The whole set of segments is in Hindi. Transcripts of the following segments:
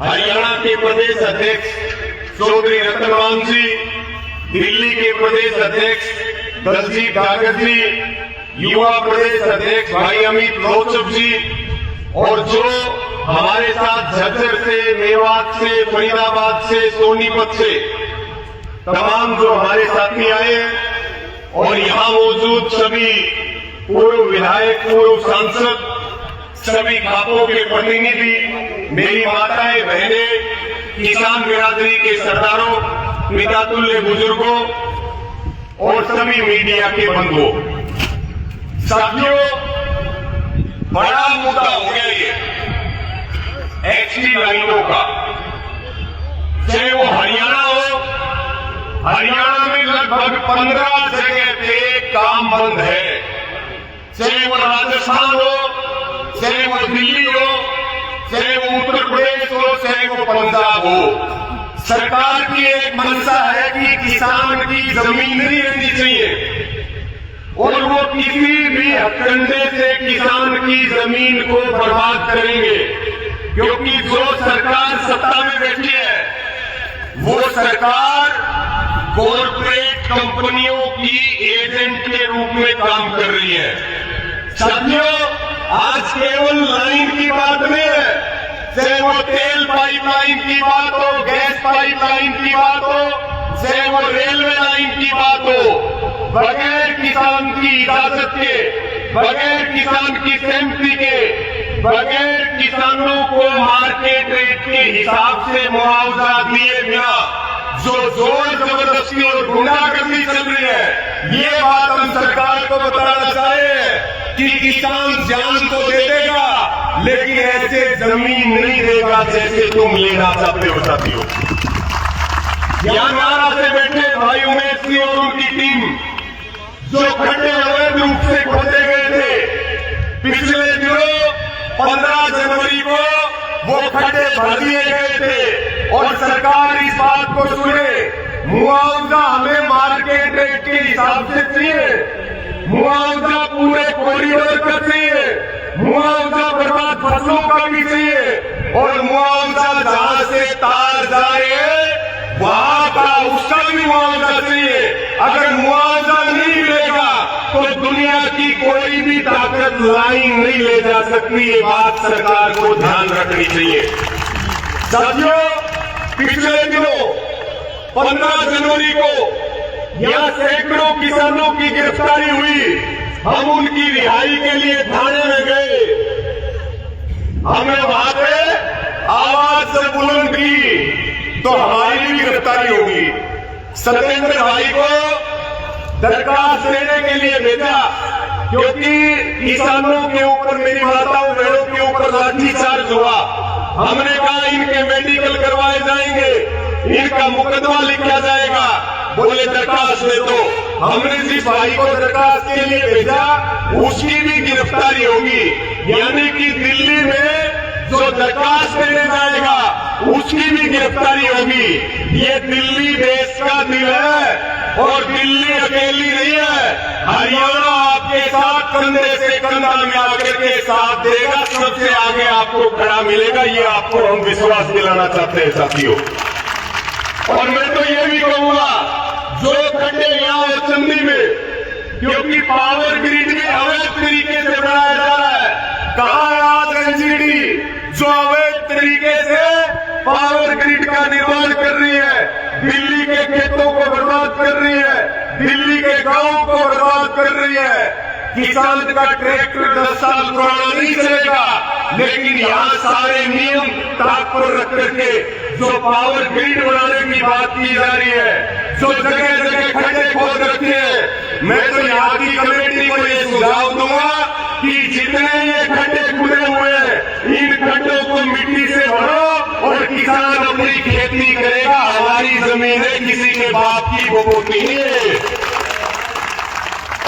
हरियाणा के प्रदेश अध्यक्ष चौधरी रतन जी, दिल्ली के प्रदेश अध्यक्ष दलजीत गागर जी, युवा प्रदेश अध्यक्ष भाई अमित लोचप जी, और जो हमारे साथ झज्जर से, मेवात से, फरीदाबाद से, सोनीपत से तमाम जो हमारे साथी आए, और यहां मौजूद सभी पूर्व विधायक, पूर्व सांसद, सभी खापों के प्रतिनिधि, मेरी माताएं, बहनें, किसान बिरादरी के सरदारों, पितातुल्य बुजुर्गों और सभी मीडिया के बंधुओं, साथियों, बड़ा मुद्दा हो गया ये एक्सटी लाइनों का। चाहे वो हरियाणा हो, हरियाणा में लगभग 15 जगह पे काम बंद है। चाहे वो राजस्थान हो, चाहे वो दिल्ली हो, चाहे वो उत्तर प्रदेश हो, चाहे वो पंजाब हो, सरकार की एक मंशा है कि किसान की जमीन नहीं रहनी चाहिए, और वो किसी भी हथकंडे से किसान की जमीन को बर्बाद करेंगे, क्योंकि जो सरकार सत्ता में बैठी है वो सरकार कॉर्पोरेट कंपनियों की एजेंट के रूप में काम कर रही है। साथियों, आज केवल लाइन की बात नहीं है, चाहे वो तेल पाइपलाइन की बात हो, गैस पाइपलाइन की बात हो, चाहे वो रेलवे लाइन की बात हो, बगैर किसान की इजाजत के, बगैर किसान की सहमति के, बगैर किसानों को मार्केट रेट के हिसाब से मुआवजा दिए बिना जो जोर जबरदस्ती और गुंडागर्दी चल रही है, ये बात हम सरकार को बताना चाहे कि किसान जान तो दे देगा, लेकिन ऐसे जमीन नहीं देगा जैसे तुम लेना चाहते हो। साथियों, यहां नारा से बैठे भाई उमेश सिंह और उनकी टीम, जो खड्डे अवैध रूप से खोदे गए थे, पिछले दिनों 15 जनवरी को वो खड्डे भर दिए गए थे, और सरकार इस बात को सुने, मुआवजा हमें मार्केट रेट के हिसाब से चाहिए, मुआवजा पूरे कॉरिडोर का चाहिए, मुआवजा बर्बाद फसलों का भी चाहिए, और मुआवजा जहां से तार जा रहे हैं वहां का उसका भी मुआवजा चाहिए। अगर मुआवजा नहीं मिलेगा तो दुनिया की कोई भी ताकत लाइन नहीं ले जा सकती। ये बात सरकार को ध्यान रखनी चाहिए। साथियों, पिछले दिनों 15 जनवरी को यहां सैकड़ों किसानों की गिरफ्तारी हुई। हम उनकी रिहाई के लिए थाने में गए, हमने वहां पे आवाज से बुलंद की तो हमारी भी गिरफ्तारी होगी। सत्येंद्र भाई को दरखास्त देने के लिए भेजा, क्योंकि किसानों के ऊपर, मेरी माताओं बहनों के ऊपर लाठीचार्ज हुआ। हमने कहा इनके मेडिकल करवाए जाएंगे, इनका मुकदमा लिखा जाएगा। बोले दरखास्त दे दो। हमने जिस भाई को दरखास्त के लिए भेजा उसकी भी गिरफ्तारी होगी, यानी कि दिल्ली में जो दरखास्त देने जाएगा उसकी भी गिरफ्तारी होगी। ये दिल्ली देश का दिल है, और दिल्ली अकेली नहीं है। हरियाणा आपके साथ कंधे से कंधा मिला करके साथ देगा, सबसे आगे आपको खड़ा मिलेगा। ये आपको हम विश्वास दिलाना चाहते हैं साथियों। और मैं तो ये भी कहूंगा, जो खड्डे यहाँ और चंदी में, क्योंकि पावर ग्रिड में अवैध तरीके से बनाया जा रहा है। कहा है आज एनजीटी जो अवैध तरीके से पावर ग्रिड का निर्माण कर रही है, दिल्ली के खेतों को बर्बाद कर रही है, दिल्ली के गांवों को बर्बाद कर रही है। किसान का ट्रैक्टर 10 साल पुराना नहीं चलेगा, लेकिन यहाँ सारे नियम ताक पर रख करके जो पावर ग्रिड बनाने की बात की जा रही है, जो जगह जगह खड्डे खोद रखे हैं, मैं तो यहाँ की कमेटी को ये सुझाव दूंगा कि जितने ये खड्डे खुले हुए हैं, इन खड्डों को मिट्टी से भरो और किसान अपनी खेती करेगा। हमारी जमीन है, किसी के बाप की वो होती है।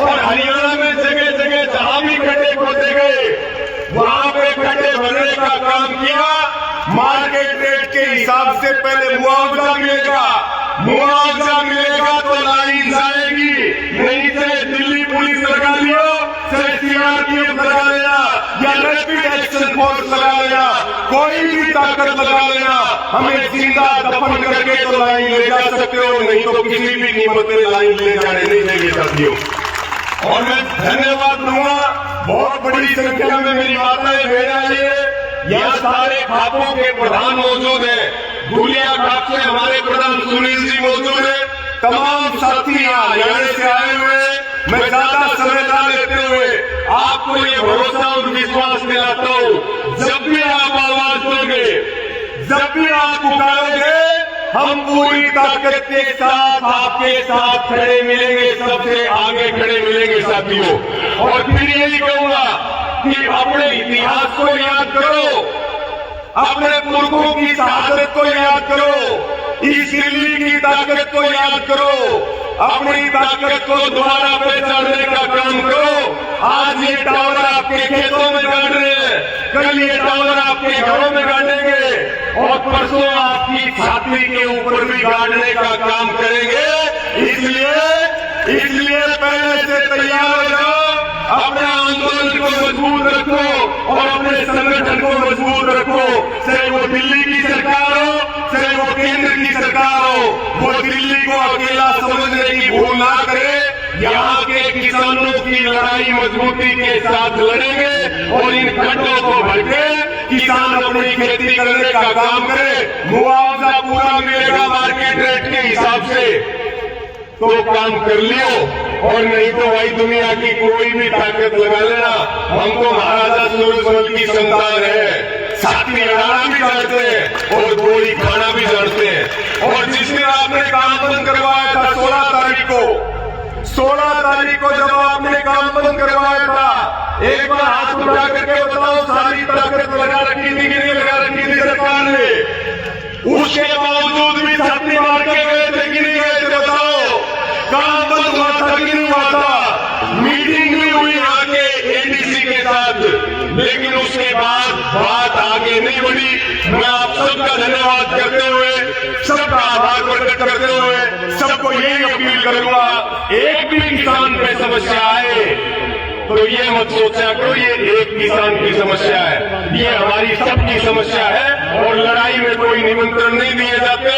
और हरियाणा में जगह जगह जहां भी खड्डे खोदे गए वहां पे खड्डे भरने का काम किया। मार्केट रेट के हिसाब से पहले मुआवजा मिलेगा, मुआवजा मिलेगा तो लाइन जाएगी, नहीं चाहे दिल्ली पुलिस लगा लियो, चाहे सीआरपीएफ लगा लेना या रैपिड एक्शन फोर्स लगा लेना, कोई भी ताकत लगा लेना, हमें जिंदा दफन करके तो लाइन ले जा सकते हो, नहीं तो किसी भी कीमत पे लाइन ले जाने नहीं देंगे साथियों। और मैं धन्यवाद दूंगा, बहुत बड़ी संख्या में मेरी माताएं बहनें आई है। यहाँ सारे खापों के प्रधान मौजूद हैं, धुलिया खाप से हमारे प्रधान सुनील जी मौजूद है, तमाम साथी यहाँ हरियाणा से आए हुए हैं। मैं ज्यादा समय न लेते हुए आपको ये भरोसा और विश्वास दिलाता हूँ, जब भी आप आवाज दोगे, जब भी आप पुकारोगे, हम पूरी ताकत के साथ आपके साथ खड़े मिलेंगे, सबसे आगे खड़े मिलेंगे साथियों। और फिर यही कहूंगा कि अपने इतिहास को याद करो, अपने पुरखों की शहादत को याद करो, इस दिल्ली की ताकत को याद करो, अपनी ताकत को दोबारा पहचानने का काम करो। आज ये टावर आपके खेतों में गाड़ रहे हैं, कल ये टावर आपके घरों में गाड़ेंगे और परसों आपकी छाती के ऊपर भी गाड़ने का काम करेंगे। इसलिए पहले से तैयार हो जाओ, अपने आंदोलन को मजबूत रखो और अपने संगठन को मजबूत रखो। चाहे वो दिल्ली की सरकार हो, चाहे वो केंद्र की सरकार हो, वो दिल्ली को अकेला समझने की भूल ना करे। यहाँ के किसानों की लड़ाई मजबूती के साथ लड़ेंगे और इन खड्डों को भर के किसान अपनी खेती करने का काम करे। मुआवजा पूरा मिलेगा मार्केट रेट के हिसाब से, तो काम कर लियो, और नहीं तो भाई दुनिया की कोई भी ताकत लगा लेना। हम तो महाराजा सूरजमल की संतान है, साथी लड़ाना भी जानते हैं और गोली खाना भी जानते हैं। और जिस दिन आपने काम बंद करवाया था 16 तारीख को जब आपने काम बंद करवाया था, एक बार हाथ उठा करके बताओ, सारी ताकत लगा रखी थी कि नहीं लगा रखी थी सरकार ने? उसके बावजूद भी छाती मार के गए थे कि नहीं गए थे? बताओ, काम बंद हुआ था कि नहीं हुआ था? मीटिंग भी हुई आगे एडीसी के साथ, लेकिन उसके बाद बात आगे नहीं बढ़ी। मैं आप सबका धन्यवाद करते हुए, सबका आभार प्रकट करते हुए सबको यही अपील करूंगा, एक भी किसान पे समस्या आए तो ये मत सोचा करो ये एक किसान की समस्या है, ये हमारी सबकी समस्या है। और लड़ाई में कोई निमंत्रण नहीं दिए जाते।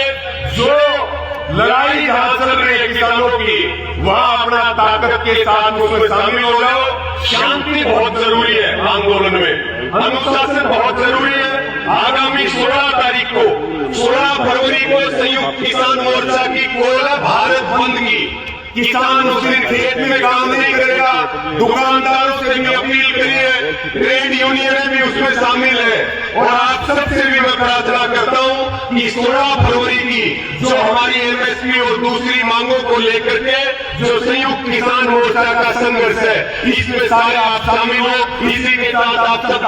जो लड़ाई जहां चल रही है किसानों की, वहां अपना ताकत के साथ उसमें शामिल हो जाओ। शांति बहुत जरूरी है आंदोलन में, अनुशासन बहुत जरूरी है। आगामी 16 तारीख को, 16 फरवरी को संयुक्त किसान मोर्चा की कोयला भारत बंद की, किसान उस दिन खेत में काम नहीं करेगा। दुकानदारों से भी अपील करिए, ट्रेड यूनियन भी उसमें शामिल है। और आप सबसे भी मैं प्रार्थना करता हूं कि 16 फरवरी की जो हमारी एमएसपी और दूसरी मांगों को लेकर के जो संयुक्त किसान मोर्चा का संघर्ष है, इसमें सारे आप शामिल हो। इसी के साथ आप सब